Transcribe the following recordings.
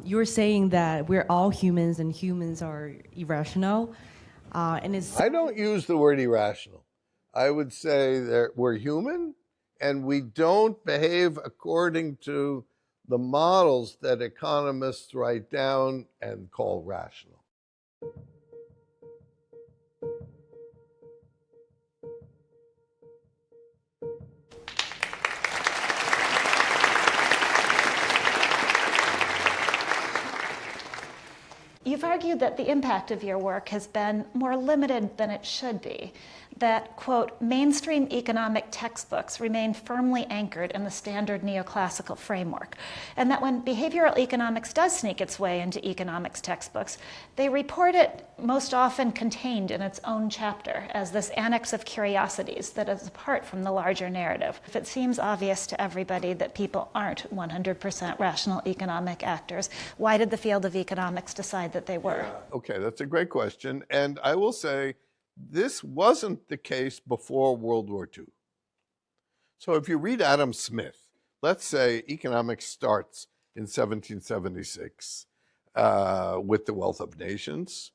You were saying that we're all humans and humans are irrational, and it's I don't use the word irrational. I would say that we're human and we don't behave according to the models that economists write down and call rational. You've argued that the impact of your work has been more limited than it should be, that, quote, mainstream economic textbooks remain firmly anchored in the standard neoclassical framework, and that when behavioral economics does sneak its way into economics textbooks, they report it most often contained in its own chapter as this annex of curiosities that is apart from the larger narrative. If it seems obvious to everybody that people aren't 100% rational economic actors, why did the field of economics decide that they were? Okay, that's a great question. And I will say, this wasn't the case before World War II. So if you read Adam Smith, let's say economics starts in 1776 with The Wealth of Nations.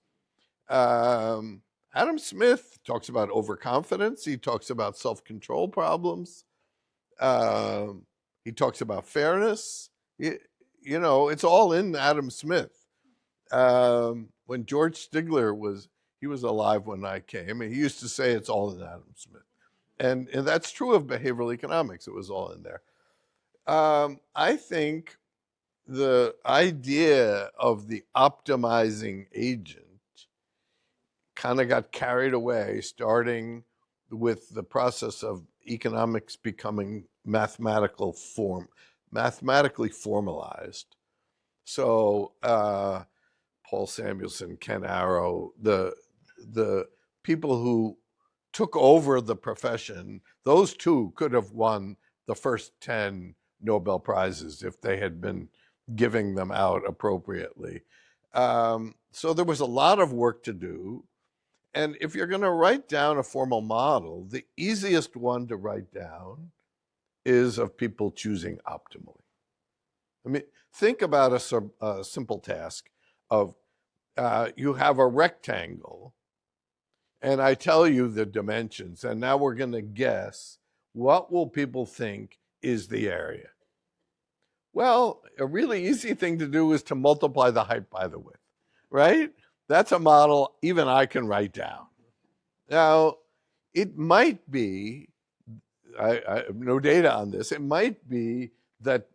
Adam Smith talks about overconfidence. He talks about self-control problems. He talks about fairness. You know, it's all in Adam Smith. When George Stigler was alive when I came, and he used to say it's all in Adam Smith. And that's true of behavioral economics. It was all in there. I think the idea of the optimizing agent kind of got carried away, starting with the process of economics becoming mathematically formalized. So Paul Samuelson, Ken Arrow, the people who took over the profession, those two could have won the first 10 Nobel Prizes if they had been giving them out appropriately. So there was a lot of work to do. And if you're going to write down a formal model, the easiest one to write down is of people choosing optimally. I mean, think about a simple task of you have a rectangle, and I tell you the dimensions, and now we're going to guess what will people think is the area. Well, a really easy thing to do is to multiply the height by the width, right? That's a model even I can write down. Now, it might be, I have no data on this, it might be that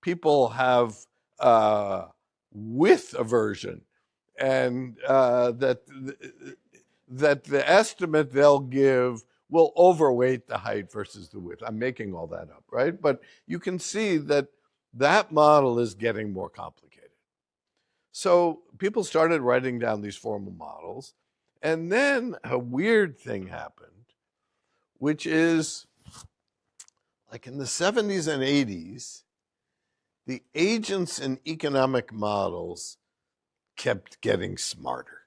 people have width aversion, and that the estimate they'll give will overweight the height versus the width. I'm making all that up, right? But you can see that that model is getting more complicated. So people started writing down these formal models, and then a weird thing happened, which is like in the 70s and 80s, the agents in economic models kept getting smarter.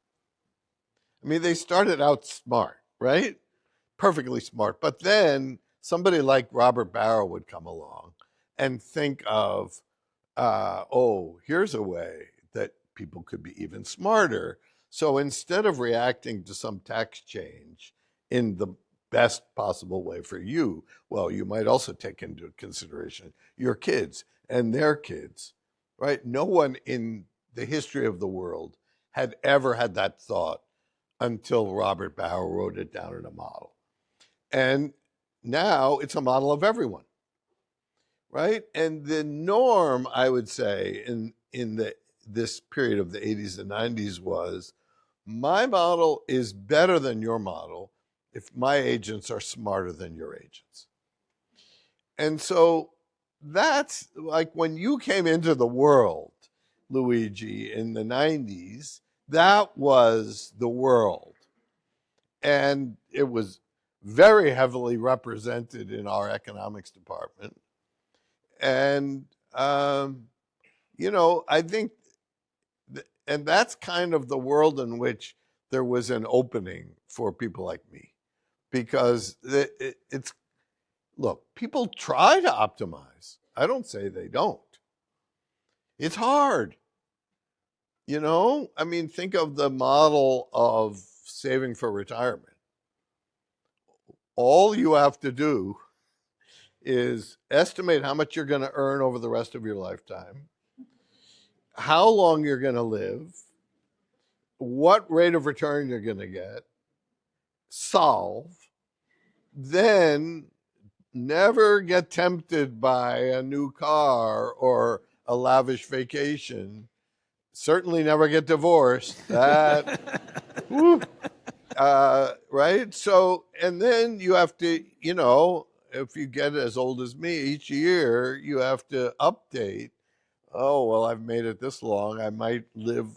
I mean, they started out smart, right? Perfectly smart. But then somebody like Robert Barrow would come along and think of, oh, here's a way that people could be even smarter. So instead of reacting to some tax change in the best possible way for you, well, you might also take into consideration your kids and their kids, right? No one in the history of the world had ever had that thought until Robert Barrow wrote it down in a model. And now it's a model of everyone, right? And the norm, I would say, in this period of the 80s and 90s was, my model is better than your model if my agents are smarter than your agents. And so that's like when you came into the world, Luigi, in the 90s, that was the world. And it was very heavily represented in our economics department. And, you know, I think, and that's kind of the world in which there was an opening for people like me. Because it's, look, people try to optimize. I don't say they don't. It's hard. You know, I mean, think of the model of saving for retirement. All you have to do is estimate how much you're going to earn over the rest of your lifetime, how long you're going to live, what rate of return you're going to get, solve, then never get tempted by a new car or a lavish vacation. Certainly never get divorced. That, whew, right? So, and then you have to, you know, if you get as old as me, each year you have to update. Oh, well, I've made it this long. I might live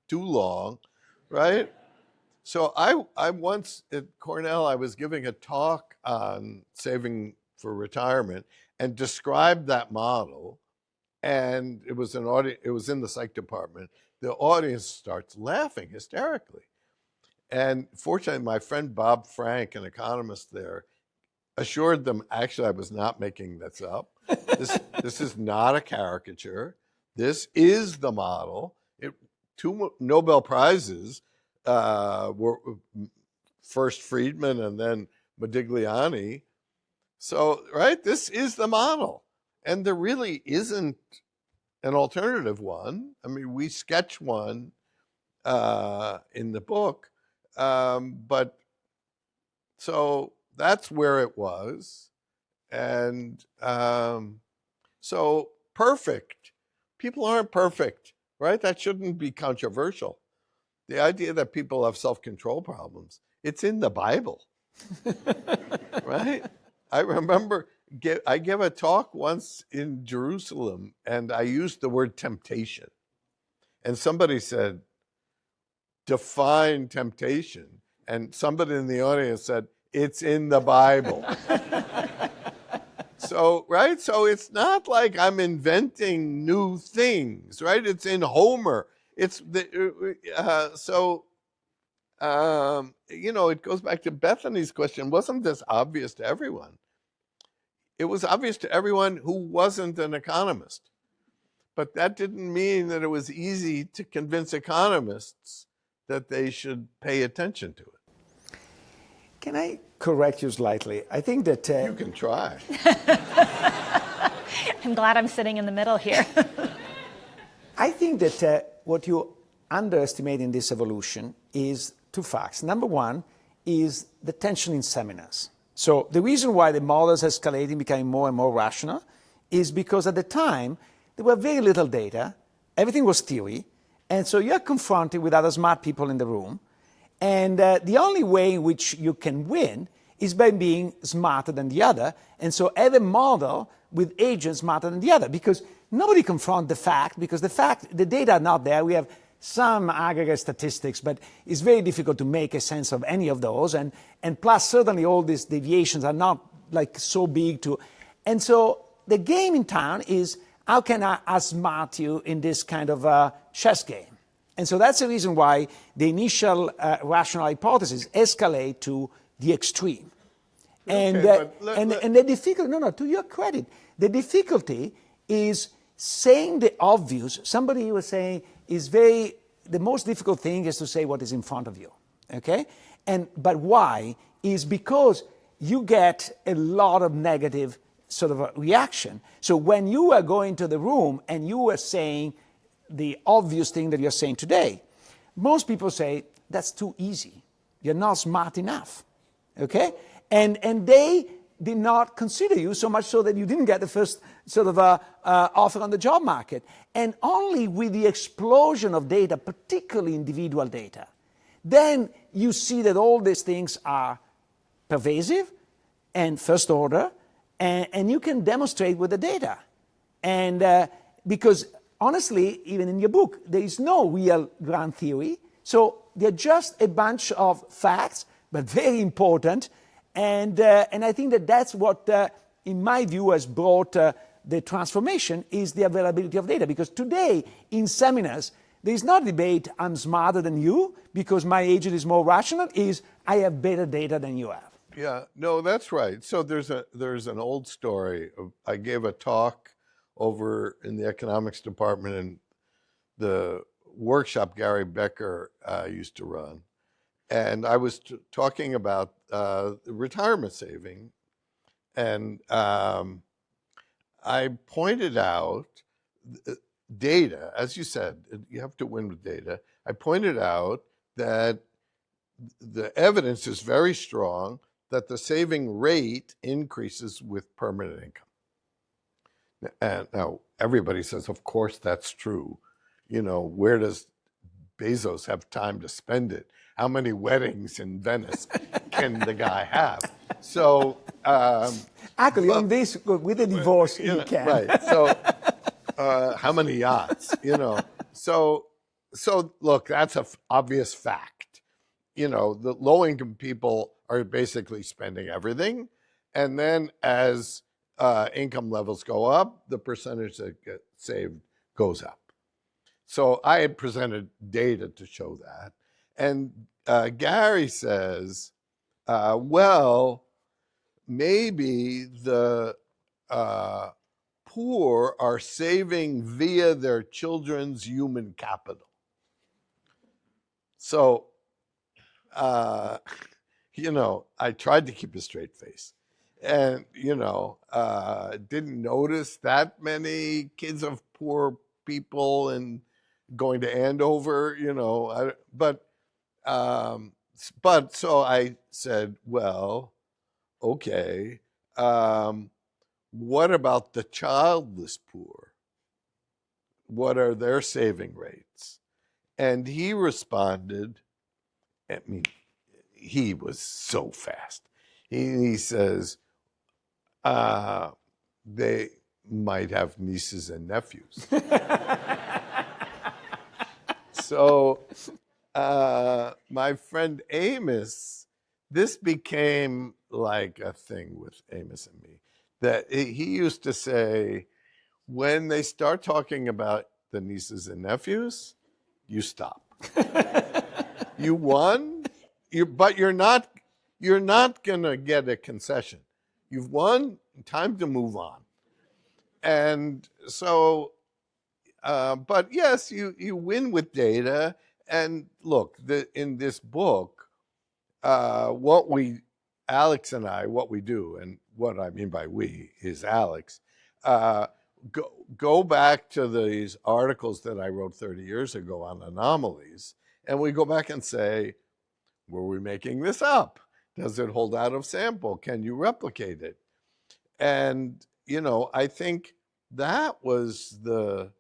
too long, right? So I once at Cornell, I was giving a talk on saving for retirement and described that model. And it was it was in the psych department. The audience starts laughing hysterically. And fortunately, my friend Bob Frank, an economist there, assured them, actually, I was not making this up. This is not a caricature. This is the model. Two Nobel Prizes were first Friedman and then Modigliani. So, right, this is the model. And there really isn't an alternative one. I mean, we sketch one in the book. But so that's where it was. And so perfect. People aren't perfect, right? That shouldn't be controversial. The idea that people have self-control problems, it's in the Bible, right? I remember I gave a talk once in Jerusalem and I used the word temptation. And somebody said, define temptation. And somebody in the audience said, it's in the Bible. So, right? So it's not like I'm inventing new things, right? It's in Homer. It's you know, it goes back to Bethany's question. Wasn't this obvious to everyone? It was obvious to everyone who wasn't an economist. But that didn't mean that it was easy to convince economists that they should pay attention to it. Can I correct you slightly? I think that... You can try. I'm glad I'm sitting in the middle here. I think that what you underestimate in this evolution is two facts. Number one is the tension in seminars. So the reason why the models escalating, becoming more and more rational, is because at the time, there were very little data, everything was theory, and so you're confronted with other smart people in the room, and the only way in which you can win is by being smarter than the other, and so have a model with agents smarter than the other, because nobody confronts the fact, because the data are not there. We have some aggregate statistics, but it's very difficult to make a sense of any of those, and plus certainly all these deviations are not like so big to, and so the game in town is how can I outsmart you in this kind of chess game? And so that's the reason why the initial rational hypothesis escalate to the extreme. And, and the difficulty, no, to your credit, the difficulty is saying the obvious. Somebody was saying the most difficult thing is to say what is in front of you, okay? But why? Is because you get a lot of negative sort of a reaction. So when you are going to the room and you are saying the obvious thing that you're saying today, most people say, that's too easy. You're not smart enough, okay? And they did not consider you so much so that you didn't get the first sort of offer on the job market. And only with the explosion of data, particularly individual data, then you see that all these things are pervasive and first order, and you can demonstrate with the data. And because honestly, even in your book, there is no real grand theory. So they're just a bunch of facts, but very important. And I think that that's what, in my view, has brought the transformation is the availability of data. Because today, in seminars, there is not a debate, I'm smarter than you because my agent is more rational, is I have better data than you have. Yeah, no, that's right. So there's an old story. I gave a talk over in the economics department, and workshop Gary Becker used to run, and I was talking about retirement saving, and I pointed out data, as you said, you have to win with data. I pointed out that the evidence is very strong that the saving rate increases with permanent income. And now everybody says, of course that's true. You know, where does Bezos have time to spend it? How many weddings in Venice can the guy have? So actually, on this, with a divorce, he can. Right. So how many yachts? You know. So look, that's an obvious fact. You know, the low-income people are basically spending everything, and then as income levels go up, the percentage that gets saved goes up. So I had presented data to show that. And Gary says, well, maybe the poor are saving via their children's human capital. So, you know, I tried to keep a straight face. And, you know, didn't notice that many kids of poor people and going to Andover, you know. But so I said, well, okay, what about the childless poor? What are their saving rates? And he responded, I mean, he was so fast. He says, they might have nieces and nephews. So my friend Amos, this became like a thing with Amos and me, that he used to say, when they start talking about the nieces and nephews, you stop. You won, but you're not gonna get a concession. You've won, time to move on. And so, but yes, you win with data. And look, in this book, Alex and I, what we do, and what I mean by we is Alex, go back to these articles that I wrote 30 years ago on anomalies, and we go back and say, were we making this up? Does it hold out of sample? Can you replicate it? And, you know, I think that was the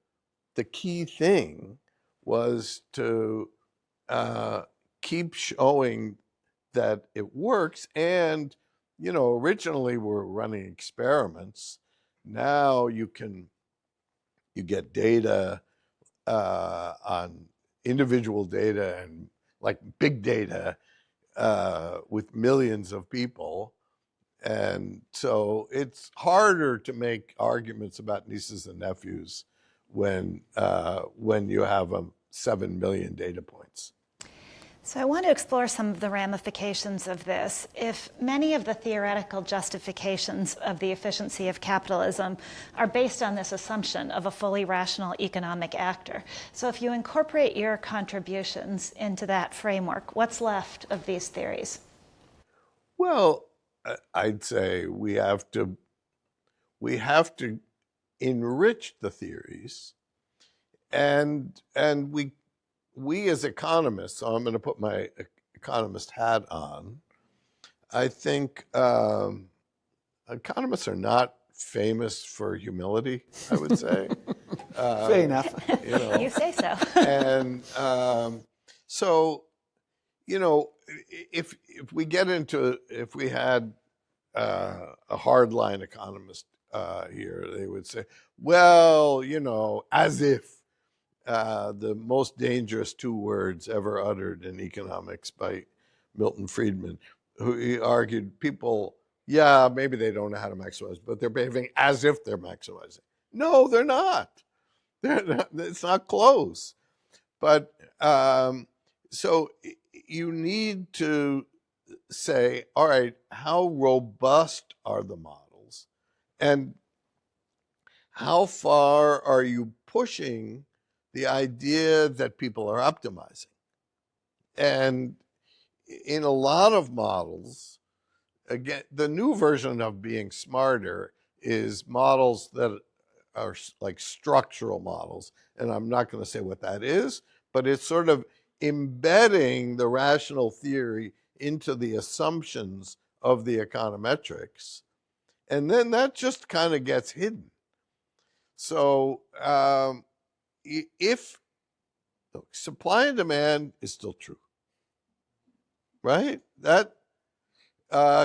key thing, was to keep showing that it works. And, you know, originally we're running experiments. Now you get data on individual data and like big data with millions of people. And so it's harder to make arguments about nieces and nephews when you have 7 million data points. So I want to explore some of the ramifications of this. If many of the theoretical justifications of the efficiency of capitalism are based on this assumption of a fully rational economic actor, so if you incorporate your contributions into that framework, what's left of these theories? Well, I'd say we have to enrich the theories, and we as economists, so I'm going to put my economist hat on, I think economists are not famous for humility, I would say. Fair enough. You know, You say so. and so, you know, if we had a hardline economist here, they would say, well, you know, as if the most dangerous 2 words ever uttered in economics by Milton Friedman, who he argued people, yeah, maybe they don't know how to maximize, but they're behaving as if they're maximizing. No, they're not. It's not close. But so you need to say, all right, how robust are the models? And how far are you pushing the idea that people are optimizing. And in a lot of models, again, the new version of being smarter is models that are like structural models. And I'm not going to say what that is, but it's sort of embedding the rational theory into the assumptions of the econometrics. And then that just kind of gets hidden. So if look, supply and demand is still true, right? That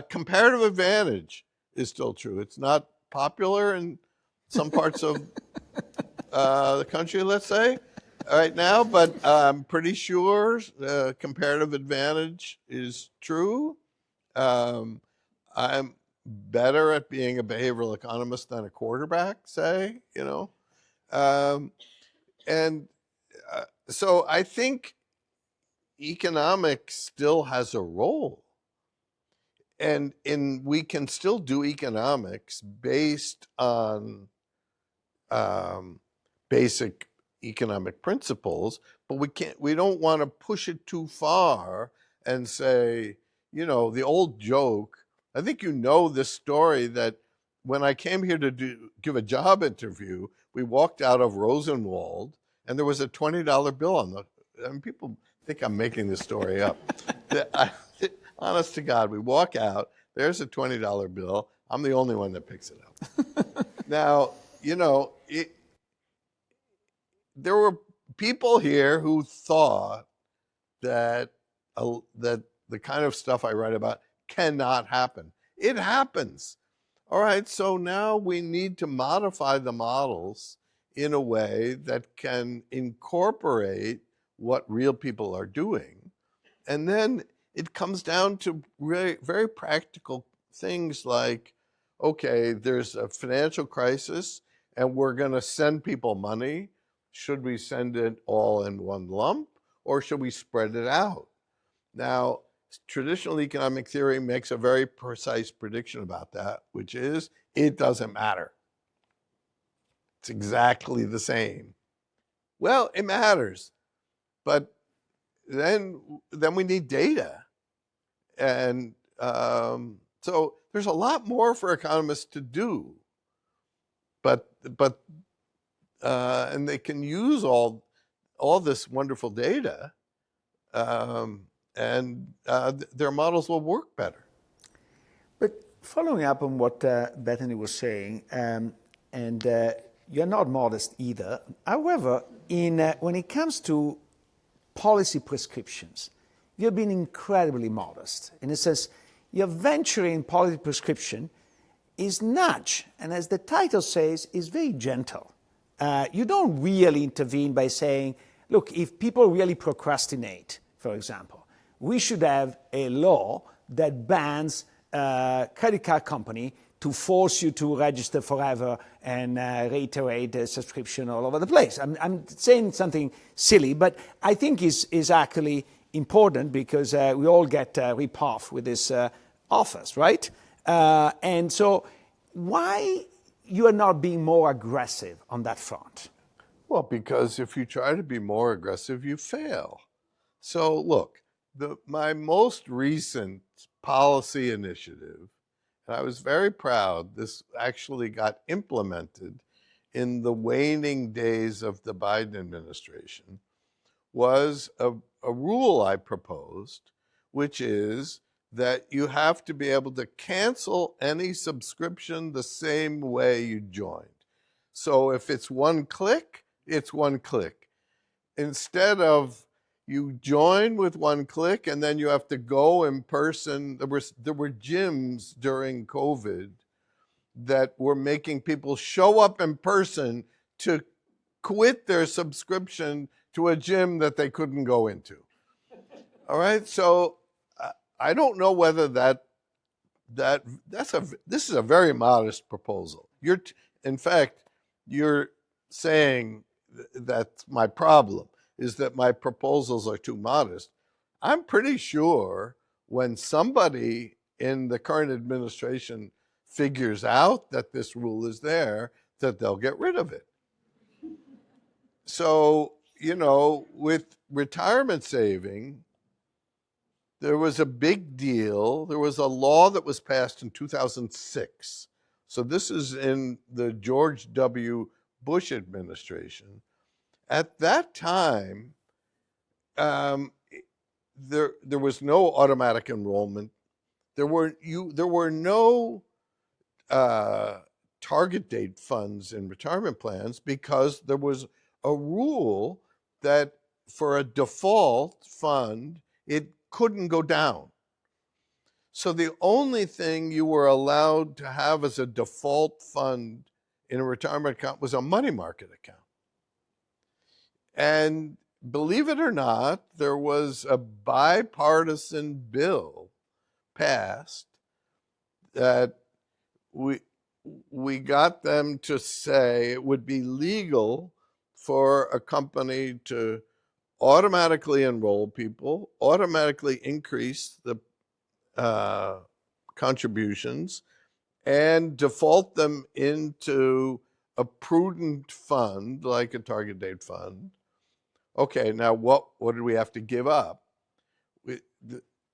comparative advantage is still true. It's not popular in some parts of the country, let's say, right now, but I'm pretty sure comparative advantage is true. I'm better at being a behavioral economist than a quarterback, say, you know. So I think economics still has a role. And we can still do economics based on basic economic principles, but we don't want to push it too far and say, you know, the old joke. I think you know this story that when I came here to give a job interview, we walked out of Rosenwald and there was a $20 bill on the, and people think I'm making this story up. Honest to God, we walk out, there's a $20 bill. I'm the only one that picks it up. Now, you know, there were people here who thought that that the kind of stuff I write about cannot happen. It happens. All right, so now we need to modify the models in a way that can incorporate what real people are doing. And then it comes down to really very practical things like, okay, there's a financial crisis and we're going to send people money. Should we send it all in one lump or should we spread it out? Now, traditional economic theory makes a very precise prediction about that, which is it doesn't matter. It's exactly the same. Well, it matters, but then we need data. And so there's a lot more for economists to do, but and they can use all this wonderful data, and their models will work better. But following up on what Bethany was saying, and you're not modest either. However, when it comes to policy prescriptions, you've been incredibly modest. In a sense, your venture in policy prescription is nudge, and as the title says, is very gentle. You don't really intervene by saying, look, if people really procrastinate, for example, we should have a law that bans credit card company to force you to register forever and reiterate the subscription all over the place. I'm saying something silly, but I think is actually important because we all get ripped off with this offers, right? And so why you are not being more aggressive on that front? Well, because if you try to be more aggressive, you fail. So look, my most recent policy initiative, and I was very proud, this actually got implemented in the waning days of the Biden administration, was a rule I proposed, which is that you have to be able to cancel any subscription the same way you joined. So if it's one click, it's one click. Instead of you join with one click and then you have to go in person. There were gyms during COVID that were making people show up in person to quit their subscription to a gym that they couldn't go into. All right, so I don't know whether this is a very modest proposal. In fact, you're saying that's my problem, is that my proposals are too modest. I'm pretty sure when somebody in the current administration figures out that this rule is there, that they'll get rid of it. So you know, with retirement saving, there was a big deal. There was a law that was passed in 2006. So this is in the George W. Bush administration. At that time, there was no automatic enrollment. There were no target date funds in retirement plans because there was a rule that for a default fund, it couldn't go down. So the only thing you were allowed to have as a default fund in a retirement account was a money market account. And believe it or not, there was a bipartisan bill passed that we got them to say it would be legal for a company to automatically enroll people, automatically increase the contributions, and default them into a prudent fund, like a target date fund. Okay, now what did we have to give up?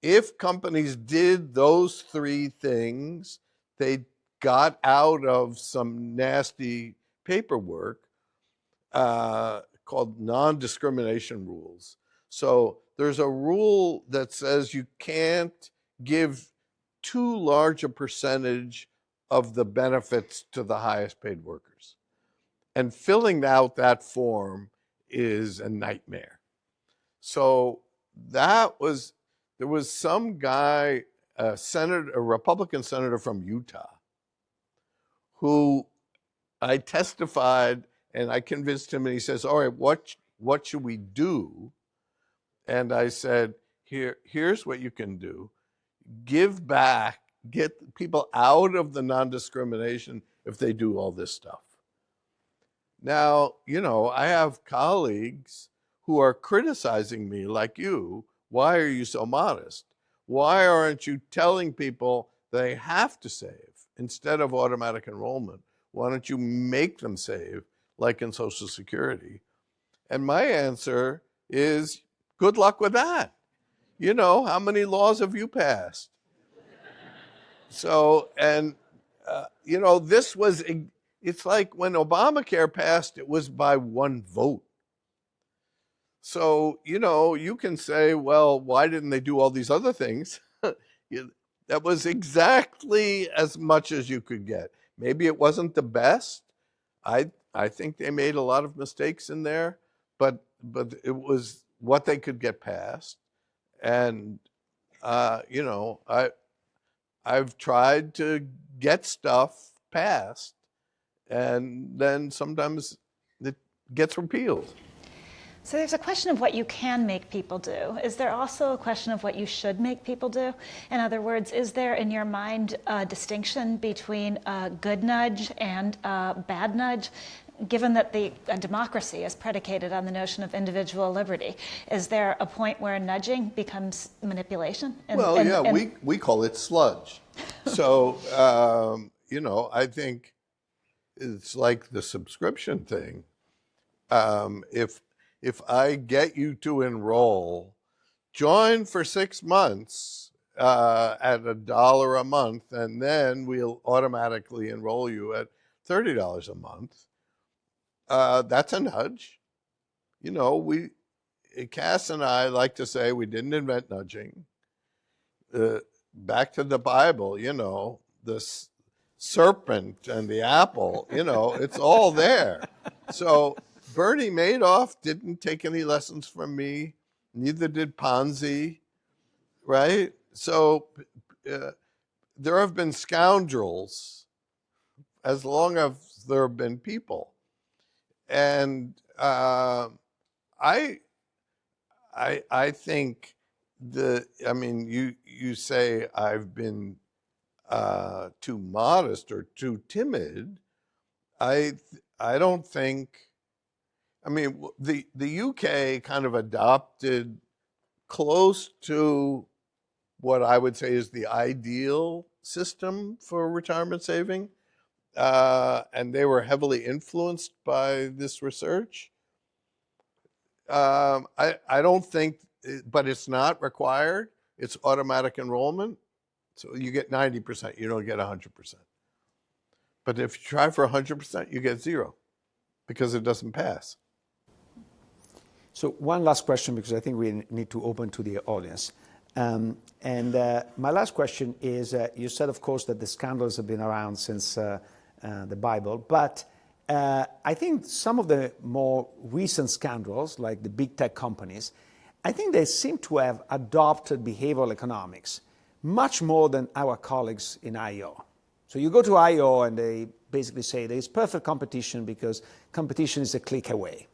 If companies did those three things, they got out of some nasty paperwork called non-discrimination rules. So there's a rule that says you can't give too large a percentage of the benefits to the highest paid workers. And filling out that form is a nightmare. So there was some guy, a Republican senator from Utah, who I testified and I convinced him, and he says, all right, what should we do? And I said, here's what you can do. Give back, get people out of the non-discrimination if they do all this stuff. Now, you know, I have colleagues who are criticizing me like you. Why are you so modest? Why aren't you telling people they have to save instead of automatic enrollment? Why don't you make them save, like in Social Security? And my answer is, good luck with that. You know, how many laws have you passed? So, and, you know, it's like when Obamacare passed, it was by one vote. So, you know, you can say, well, why didn't they do all these other things? That was exactly as much as you could get. Maybe it wasn't the best. I think they made a lot of mistakes in there, but it was what they could get past. And, you know, I've tried to get stuff passed, and then sometimes it gets repealed. So there's a question of what you can make people do. Is there also a question of what you should make people do? In other words, is there in your mind a distinction between a good nudge and a bad nudge? Given that a democracy is predicated on the notion of individual liberty, is there a point where nudging becomes manipulation? We call it sludge. So, you know, I think it's like the subscription thing. If I get you to enroll, join for 6 months at $1 a month, and then we'll automatically enroll you at $30 a month. That's a nudge. You know, Cass and I like to say we didn't invent nudging. Back to the Bible, you know, the serpent and the apple, you know, it's all there. So Bernie Madoff didn't take any lessons from me. Neither did Ponzi, right? So there have been scoundrels as long as there have been people. And I think you say I've been too modest or too timid. I don't think. I mean, the UK kind of adopted close to what I would say is the ideal system for retirement saving. And they were heavily influenced by this research. I don't think, but it's not required. It's automatic enrollment. So you get 90%, you don't get 100%. But if you try for 100%, you get 0 because it doesn't pass. So one last question, because I think we need to open to the audience. My last question is, you said, of course, that the scandals have been around since the Bible, but I think some of the more recent scandals, like the big tech companies, I think they seem to have adopted behavioral economics much more than our colleagues in IO. So you go to IO and they basically say there is perfect competition because competition is a click away.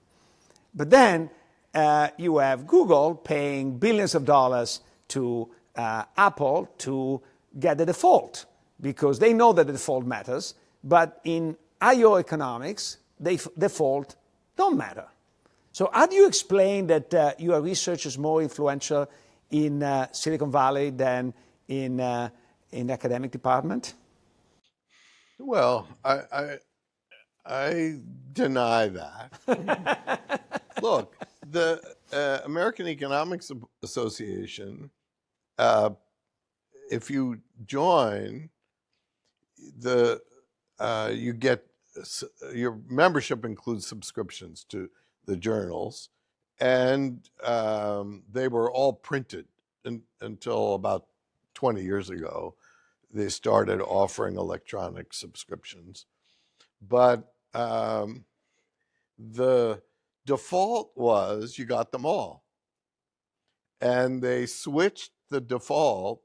But then you have Google paying billions of dollars to Apple to get the default because they know that the default matters, but in IO economics, default don't matter. So how do you explain that your research is more influential in Silicon Valley than in academic department? Well, I deny that. Look, the American Economics Association, if you join, you get, your membership includes subscriptions to the journals, and they were all printed until about 20 years ago. They started offering electronic subscriptions. But the default was you got them all. And they switched the default,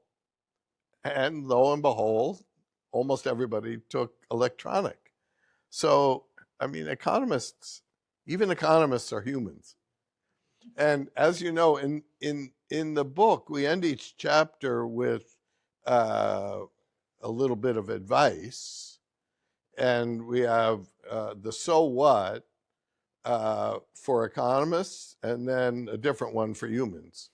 and lo and behold, almost everybody took electronic. So, I mean, even economists are humans. And as you know, in the book, we end each chapter with a little bit of advice, and we have the so what for economists, and then a different one for humans.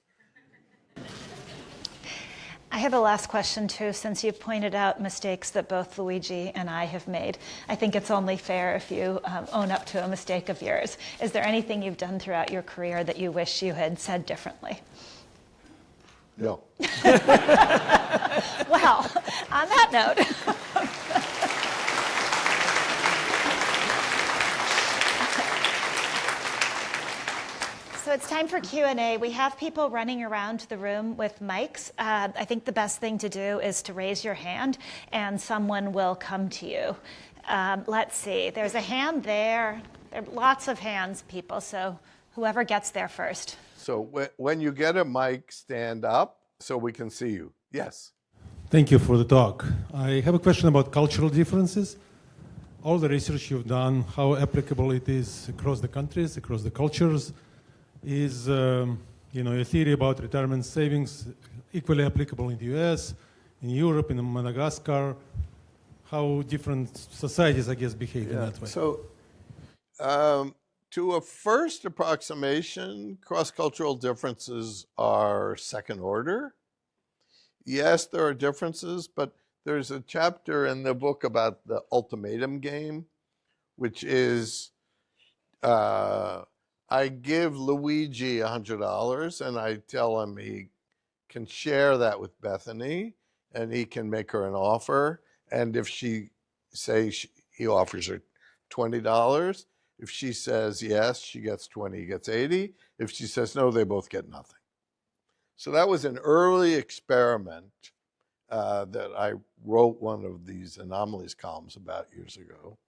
I have a last question, too, since you pointed out mistakes that both Luigi and I have made. I think it's only fair if you own up to a mistake of yours. Is there anything you've done throughout your career that you wish you had said differently? No. Well, on that note. So it's time for Q&A. We have people running around the room with mics. I think the best thing to do is to raise your hand, and someone will come to you. Let's see. There's a hand there. There are lots of hands, people, so whoever gets there first. So when you get a mic, stand up so we can see you. Yes. Thank you for the talk. I have a question about cultural differences. All the research you've done, how applicable it is across the countries, across the cultures. Is your theory about retirement savings equally applicable in the US, in Europe, in Madagascar? How different societies, I guess, behave in that way? So to a first approximation, cross-cultural differences are second order. Yes, there are differences, but there's a chapter in the book about the ultimatum game, which is I give Luigi $100 and I tell him he can share that with Bethany and he can make her an offer. And if he offers her $20, if she says yes, she gets 20, he gets 80. If she says no, they both get nothing. So that was an early experiment that I wrote one of these anomalies columns about years ago.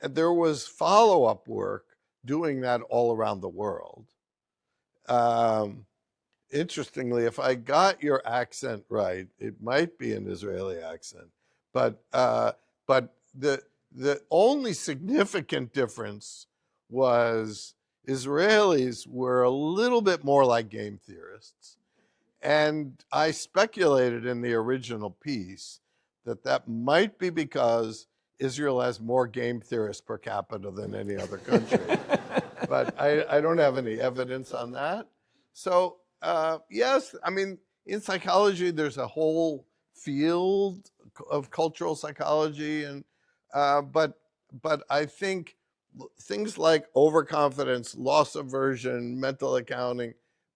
And there was follow-up work doing that all around the world. Interestingly, if I got your accent right, it might be an Israeli accent, but the only significant difference was Israelis were a little bit more like game theorists. And I speculated in the original piece that might be because Israel has more game theorists per capita than any other country. But I don't have any evidence on that. So yes, I mean, in psychology, there's a whole field of cultural psychology, and but I think things like overconfidence, loss aversion, mental accounting,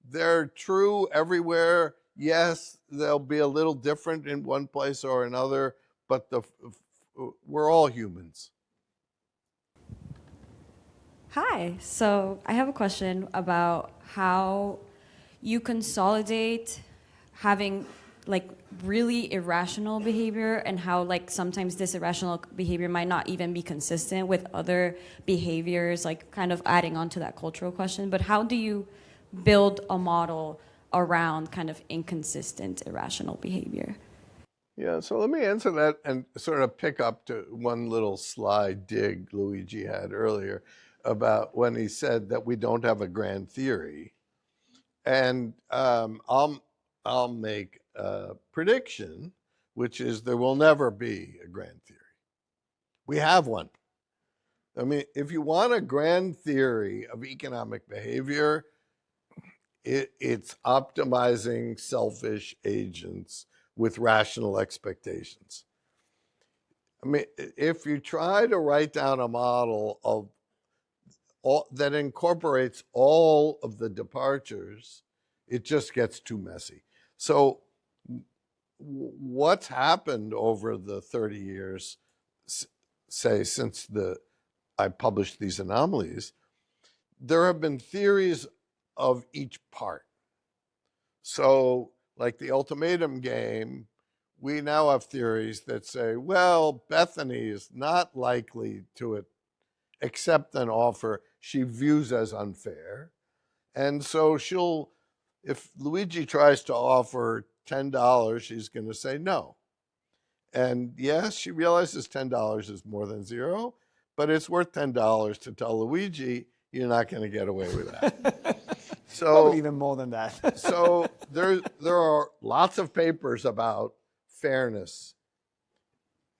they're true everywhere. Yes, they'll be a little different in one place or another, but we're all humans. Hi, so I have a question about how you consolidate having like really irrational behavior and how like sometimes this irrational behavior might not even be consistent with other behaviors, like kind of adding on to that cultural question. But how do you build a model around kind of inconsistent irrational behavior? Yeah, so let me answer that and sort of pick up to one little sly dig Luigi had earlier about when he said that we don't have a grand theory. And I'll make a prediction, which is there will never be a grand theory. We have one. I mean, if you want a grand theory of economic behavior, it's optimizing selfish agents with rational expectations. I mean, if you try to write down a model of that incorporates all of the departures, it just gets too messy. So what's happened over the 30 years, say, since I published these anomalies, there have been theories of each part. So like the ultimatum game, we now have theories that say, well, Bethany is not likely to accept an offer she views as unfair. And so if Luigi tries to offer $10, she's going to say no. And yes, she realizes $10 is more than zero, but it's worth $10 to tell Luigi, you're not going to get away with that. So Probably even more than that. so there are lots of papers about fairness,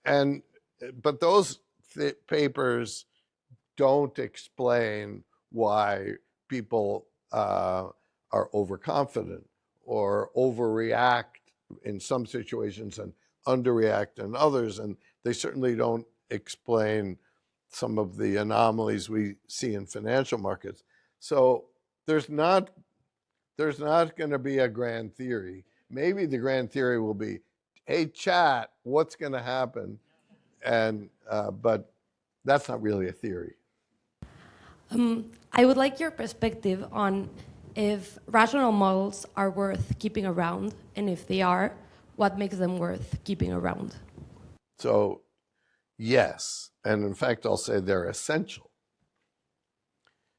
but those papers don't explain why people are overconfident or overreact in some situations and underreact in others, and they certainly don't explain some of the anomalies we see in financial markets. So there's not going to be a grand theory. Maybe the grand theory will be, hey, chat, what's going to happen? And but that's not really a theory. I would like your perspective on if rational models are worth keeping around, and if they are, what makes them worth keeping around? So, yes, and in fact, I'll say they're essential.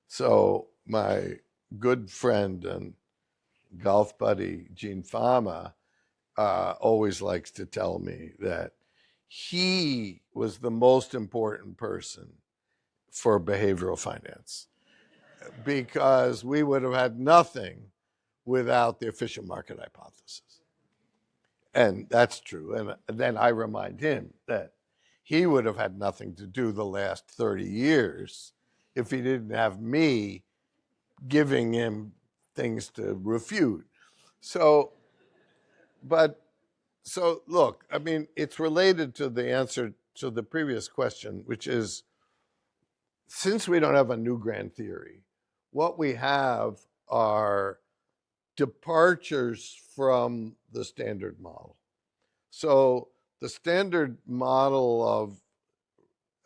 So my good friend and golf buddy, Gene Fama, always likes to tell me that he was the most important person for behavioral finance because we would have had nothing without the efficient market hypothesis. And that's true. And then I remind him that he would have had nothing to do the last 30 years if he didn't have me giving him things to refute. So look, I mean, it's related to the answer to the previous question, which is, since we don't have a new grand theory, what we have are departures from the standard model. So the standard model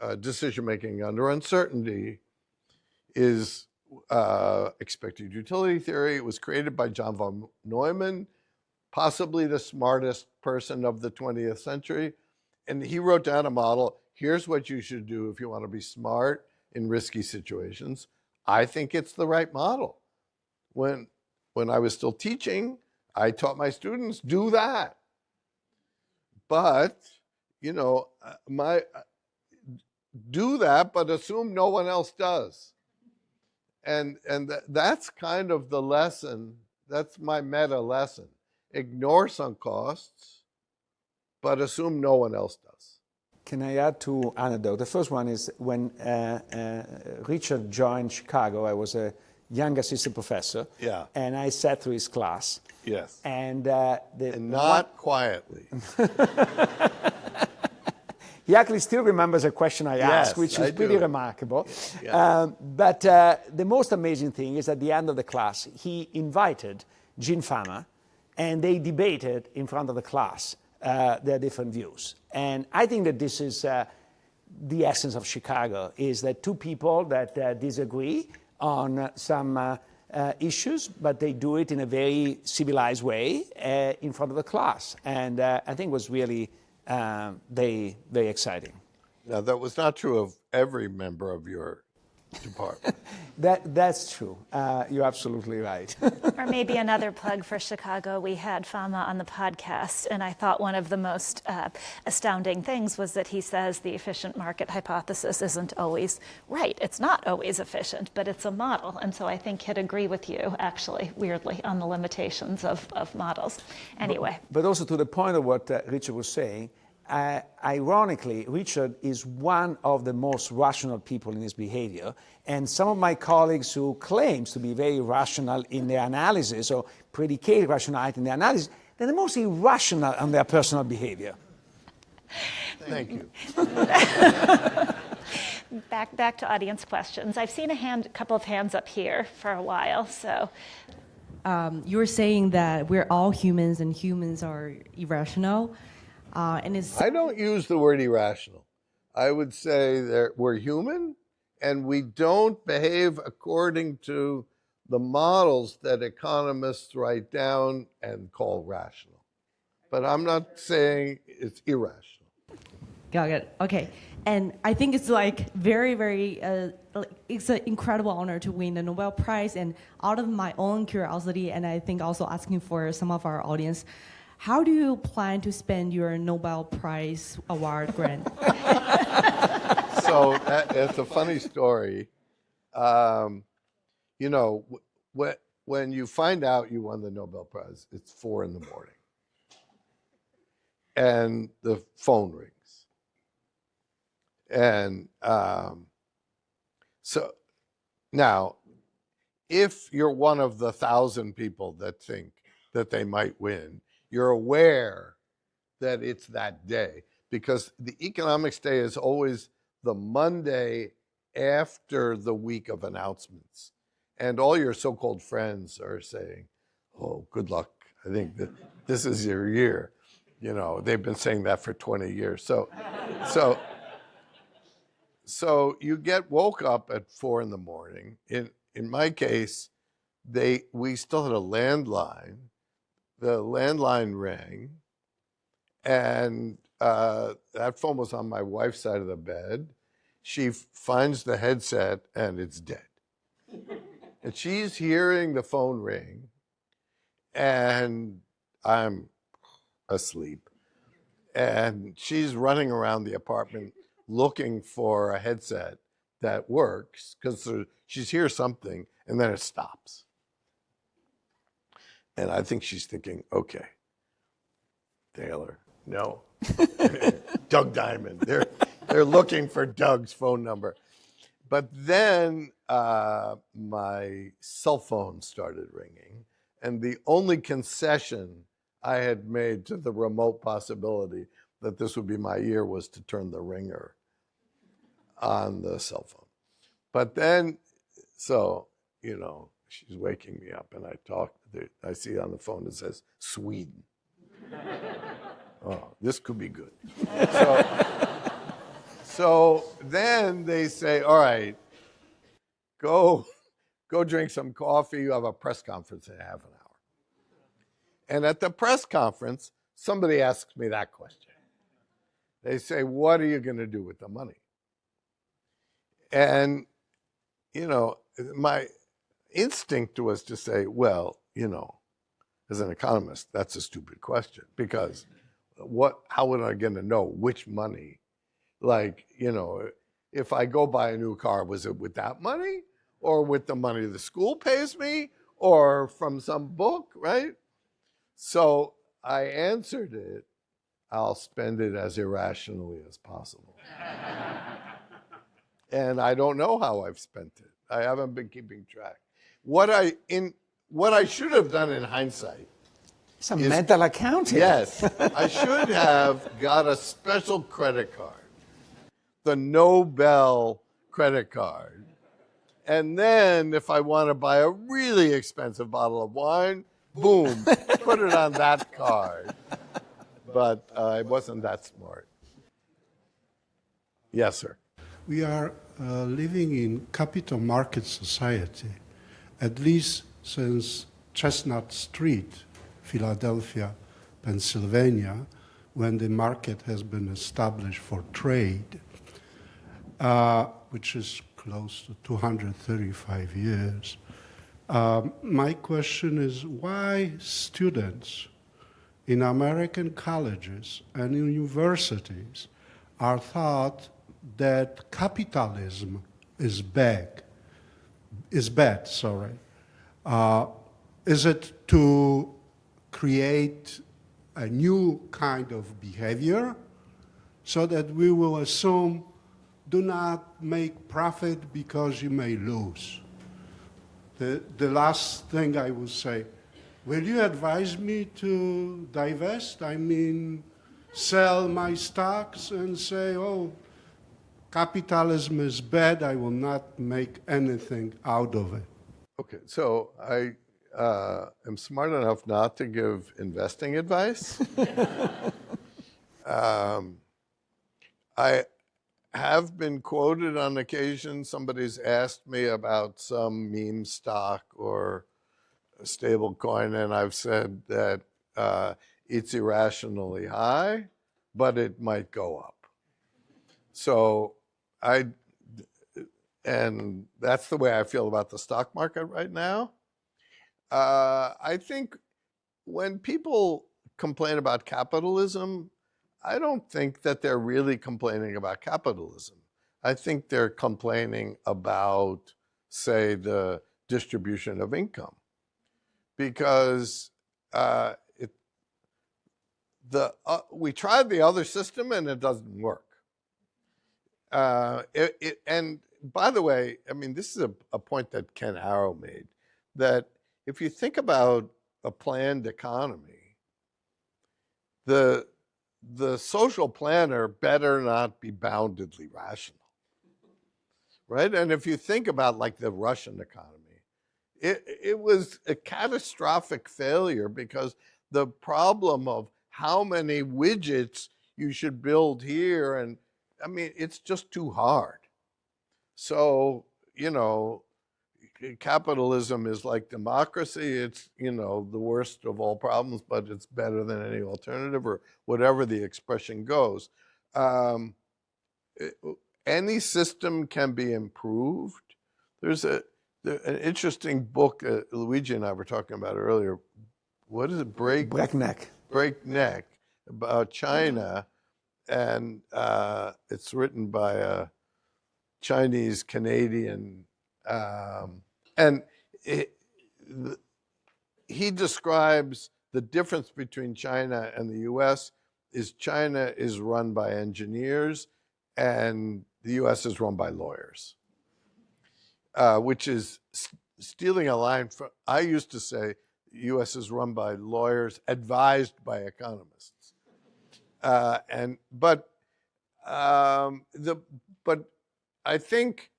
of decision-making under uncertainty is expected utility theory. It was created by John von Neumann, possibly the smartest person of the 20th century. And he wrote down a model. Here's what you should do if you want to be smart in risky situations. I think it's the right model. When I was still teaching, I taught my students, do that. But, you know, do that, but assume no one else does. And that's kind of the lesson. That's my meta lesson. Ignore sunk costs, but assume no one else does. Can I add two anecdotes? The first one is when Richard joined Chicago, I was a young assistant professor. Yeah. And I sat through his class. Yes. And not quietly. He actually still remembers a question I asked, which is pretty remarkable. But the most amazing thing is at the end of the class, he invited Gene Fama, and they debated in front of the class their different views. And I think that this is the essence of Chicago, is that two people that disagree on some issues, but they do it in a very civilized way in front of the class. And I think it was really very, very exciting. Now, that was not true of every member of your department. That's true. You're absolutely right. Or maybe another plug for Chicago. We had Fama on the podcast, and I thought one of the most astounding things was that he says the efficient market hypothesis isn't always right. It's not always efficient, but it's a model. And so I think he'd agree with you, actually, weirdly, on the limitations of models. Anyway. But also to the point of what Richard was saying, ironically, Richard is one of the most rational people in his behavior, and some of my colleagues who claims to be very rational in their analysis or predicate rationality in their analysis, they're the most irrational on their personal behavior. Thank you. Back to audience questions. I've seen a couple of hands up here for a while, so. You were saying that we're all humans and humans are irrational. And I don't use the word irrational. I would say that we're human and we don't behave according to the models that economists write down and call rational. But I'm not saying it's irrational. Got it. Okay. And I think it's like very, very, it's an incredible honor to win the Nobel Prize. And out of my own curiosity, and I think also asking for some of our audience, how do you plan to spend your Nobel Prize award grant? So it's a funny story. You know, when you find out you won the Nobel Prize, it's 4 a.m. and the phone rings. And so now, if you're one of the 1,000 people that think that they might win, you're aware that it's that day, because the economics day is always the Monday after the week of announcements. And all your so-called friends are saying, oh, good luck. I think that this is your year. You know, they've been saying that for 20 years. So you get woke up at 4 a.m. In my case, we still had a landline. The landline rang, and that phone was on my wife's side of the bed. She finds the headset, and it's dead. And she's hearing the phone ring, and I'm asleep. And she's running around the apartment looking for a headset that works, because she's hears something, and then it stops. And I think she's thinking, okay, Thaler, no. Doug Diamond, they're looking for Doug's phone number. But then my cell phone started ringing, and the only concession I had made to the remote possibility that this would be my year was to turn the ringer on the cell phone. But then, so, you know, she's waking me up, and I see on the phone it says Sweden. Oh, this could be good. So then they say, all right, go drink some coffee. You have a press conference in half an hour. And at the press conference, somebody asks me that question. They say, what are you going to do with the money? And, you know, my instinct was to say, well, you know, as an economist, that's a stupid question, because how would I get to know which money? Like, you know, if I go buy a new car, was it with that money, or with the money the school pays me, or from some book, right? So I answered it, I'll spend it as irrationally as possible. And I don't know how I've spent it. I haven't been keeping track. What I should have done in hindsight. Some mental accounting. Yes, I should have got a special credit card the Nobel credit card. And then if I want to buy a really expensive bottle of wine, boom, put it on that card. But I wasn't that smart. Yes, sir. We are living in capital market society, at least since Chestnut Street, Philadelphia, Pennsylvania, when the market has been established for trade, which is close to 235 years. My question is, why students in American colleges and universities are taught that capitalism is bad? Is it to create a new kind of behavior so that we will assume do not make profit because you may lose? The last thing I would say, will you advise me to divest? I mean, sell my stocks and say, oh, capitalism is bad, I will not make anything out of it. Okay, so I am smart enough not to give investing advice. I have been quoted on occasion. Somebody's asked me about some meme stock or a stable coin, and I've said that it's irrationally high, but it might go up. So and that's the way I feel about the stock market right now. I think when people complain about capitalism, I don't think that they're really complaining about capitalism. I think they're complaining about, say, the distribution of income. Because we tried the other system and it doesn't work. And by the way, I mean, this is a point that Ken Arrow made, that if you think about a planned economy, the social planner better not be boundedly rational, right? And if you think about like the Russian economy, it was a catastrophic failure because the problem of how many widgets you should build here, and I mean, it's just too hard. So, you know, capitalism is like democracy. It's, you know, the worst of all problems, but it's better than any alternative, or whatever the expression goes. Any system can be improved. There's an interesting book Luigi and I were talking about earlier. What is it? Breakneck. Breakneck, about China, and it's written by a Chinese Canadian, and he describes the difference between China and the U.S. is China is run by engineers and the U.S. is run by lawyers, which is stealing a line from, I used to say the U.S. is run by lawyers advised by economists. But I think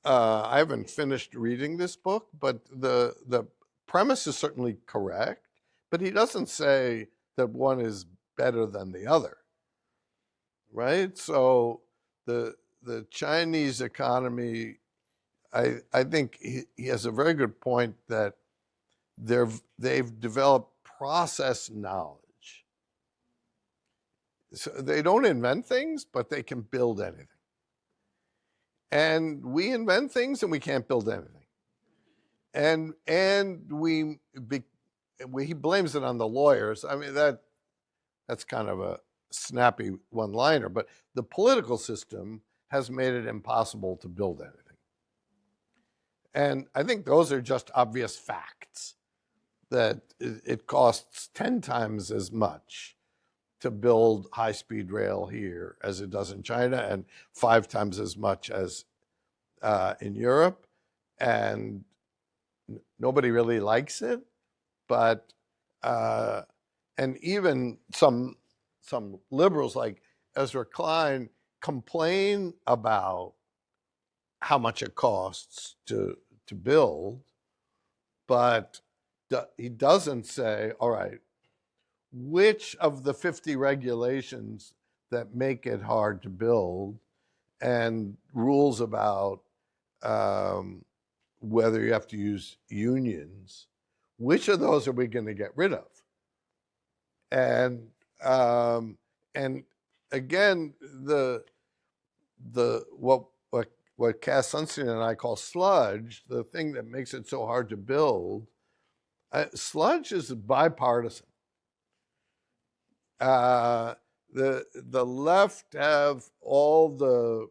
I haven't finished reading this book, but the premise is certainly correct, but he doesn't say that one is better than the other, right? So the Chinese economy, I think he has a very good point that they've developed process knowledge. So they don't invent things, but they can build anything. And we invent things and we can't build anything. And he blames it on the lawyers. I mean, that's kind of a snappy one-liner, but the political system has made it impossible to build anything. And I think those are just obvious facts, that it costs 10 times as much to build high-speed rail here as it does in China, and 5 times as much as in Europe. And nobody really likes it, but and even some liberals like Ezra Klein complain about how much it costs to build, but he doesn't say, all right, which of the 50 regulations that make it hard to build and rules about whether you have to use unions, which of those are we going to get rid of? And again, what Cass Sunstein and I call sludge, the thing that makes it so hard to build, sludge is bipartisan. The left have all the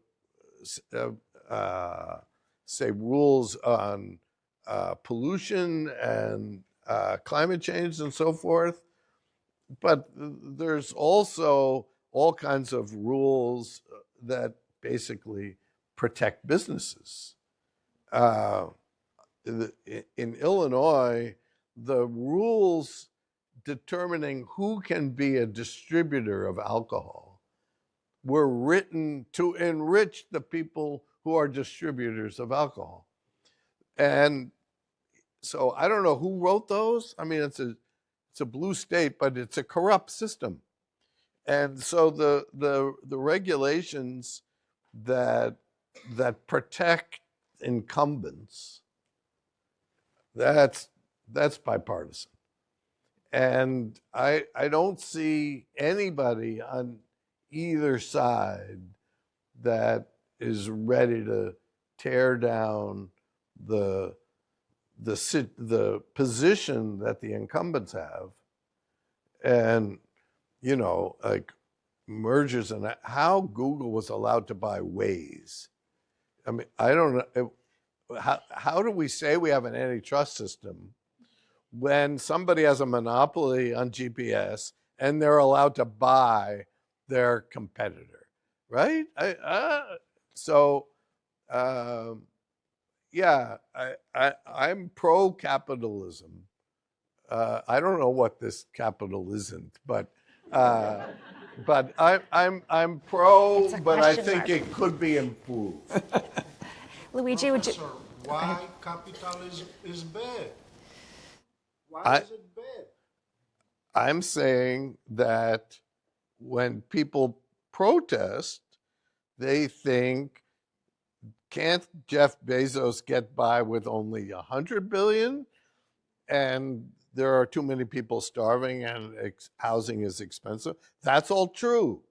say rules on pollution and climate change and so forth, but there's also all kinds of rules that basically protect businesses. In Illinois, the rules determining who can be a distributor of alcohol were written to enrich the people who are distributors of alcohol. And so I don't know who wrote those. I mean, it's a blue state, but it's a corrupt system. And so the regulations that protect incumbents, that's bipartisan. And I don't see anybody on either side that is ready to tear down the position that the incumbents have, and like mergers and how Google was allowed to buy Waze. I mean, I don't know how do we say we have an antitrust system when somebody has a monopoly on GPS and they're allowed to buy their competitor, right? I'm pro-capitalism. I don't know what this Capitalisn't, but I'm pro, but I think it could be improved. Luigi, would you? Professor, why capitalism is bad? Why is it bad? I'm saying that when people protest, they think, can't Jeff Bezos get by with only 100 billion? And there are too many people starving and housing is expensive. That's all true.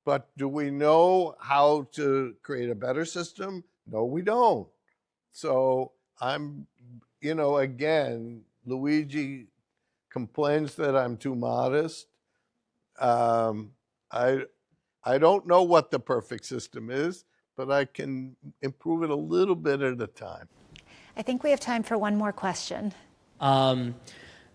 But do we know how to create a better system? No, we don't. So again, Luigi complains that I'm too modest. I don't know what the perfect system is, but I can improve it a little bit at a time. I think we have time for one more question.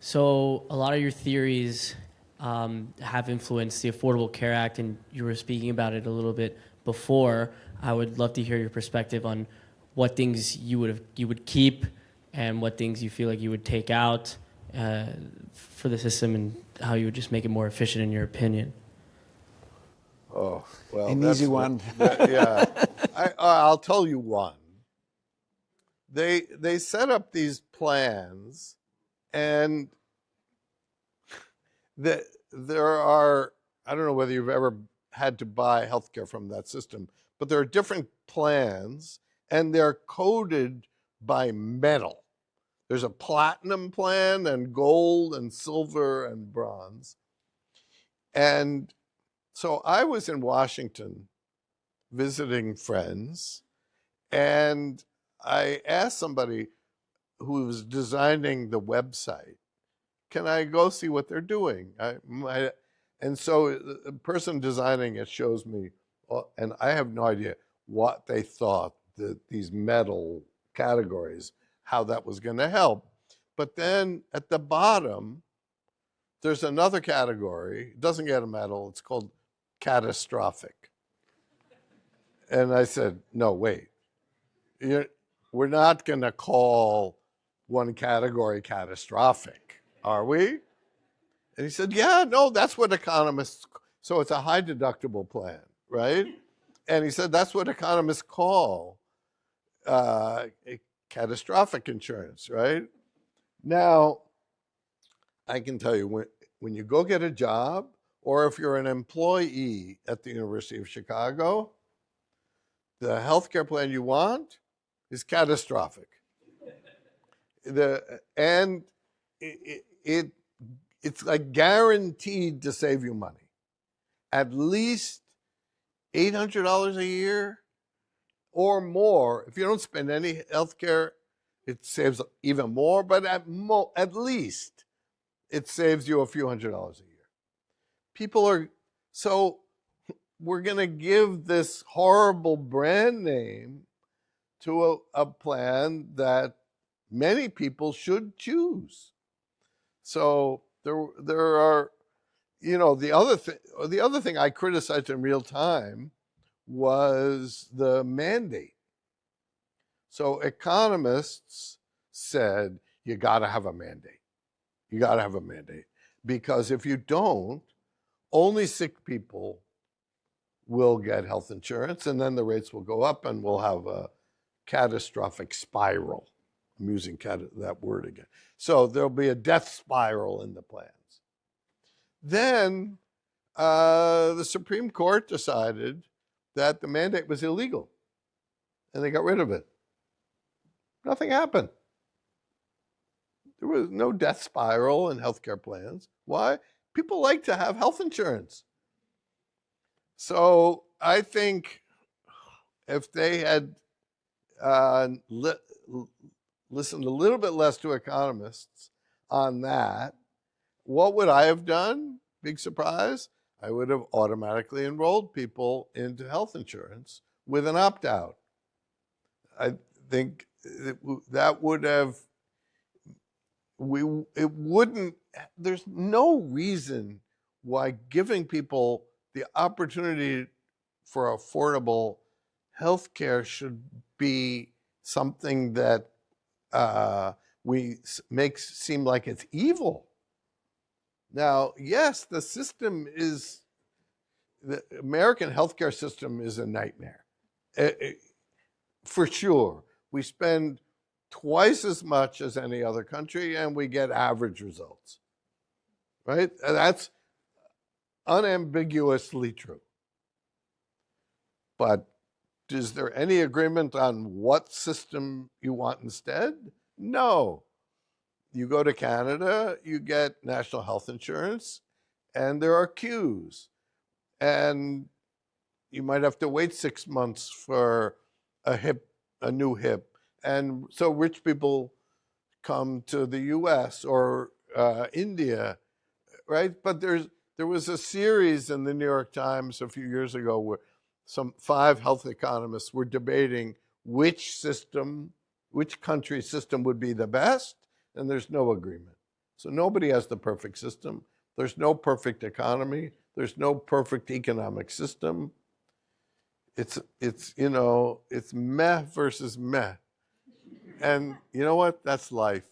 So a lot of your theories have influenced the Affordable Care Act, and you were speaking about it a little bit before. I would love to hear your perspective on what things you would keep and what things you feel like you would take out for the system, and how you would just make it more efficient in your opinion. Oh, well, an easy one. Yeah, I'll tell you one. They set up these plans, and there are, I don't know whether you've ever had to buy healthcare from that system, but there are different plans, and they're coded by metal. There's a platinum plan and gold and silver and bronze. And so I was in Washington visiting friends, and I asked somebody who was designing the website, can I go see what they're doing? And so the person designing it shows me, and I have no idea what they thought that these metal categories, how that was going to help. But then at the bottom, there's another category. It doesn't get a medal. It's called catastrophic. And I said, no, wait. We're not going to call one category catastrophic, are we? And he said, yeah, no, that's what economists So it's a high deductible plan, right? And he said that's what economists call catastrophic insurance, right? Now, I can tell you, when you go get a job, or if you're an employee at the University of Chicago, the healthcare plan you want is catastrophic. It's like guaranteed to save you money. At least $800 a year or more. If you don't spend any healthcare, it saves even more, but at least it saves you a few $100s a year. So we're going to give this horrible brand name to a plan that many people should choose. So there are, the other thing I criticized in real time was the mandate. So economists said, you got to have a mandate. You got to have a mandate. Because if you don't, only sick people will get health insurance, and then the rates will go up, and we'll have a catastrophic spiral. I'm using that word again. So there'll be a death spiral in the plans. Then the Supreme Court decided that the mandate was illegal, and they got rid of it. Nothing happened. There was no death spiral in healthcare plans. Why? People like to have health insurance. So I think if they had listened a little bit less to economists on that, what would I have done? Big surprise. I would have automatically enrolled people into health insurance with an opt-out. I think that would have, there's no reason why giving people the opportunity for affordable health care should be something that we make seem like it's evil. Now, yes, the American healthcare system is a nightmare. For sure. We spend twice as much as any other country, and we get average results, right? And that's unambiguously true. But is there any agreement on what system you want instead? No. You go to Canada, you get national health insurance, and there are queues. And you might have to wait 6 months for a new hip. And so rich people come to the US or India, right? But there was a series in the New York Times a few years ago where some 5 health economists were debating which country's system would be the best, and there's no agreement. So nobody has the perfect system. There's no perfect economy. There's no perfect economic system. It's meh versus meh. And you know what? That's life.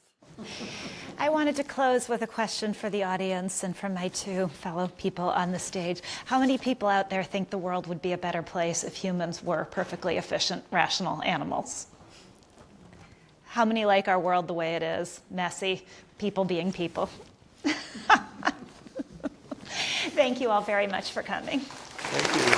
I wanted to close with a question for the audience and for my 2 fellow people on the stage. How many people out there think the world would be a better place if humans were perfectly efficient, rational animals? How many like our world the way it is? Messy, people being people. Thank you all very much for coming. Thank you.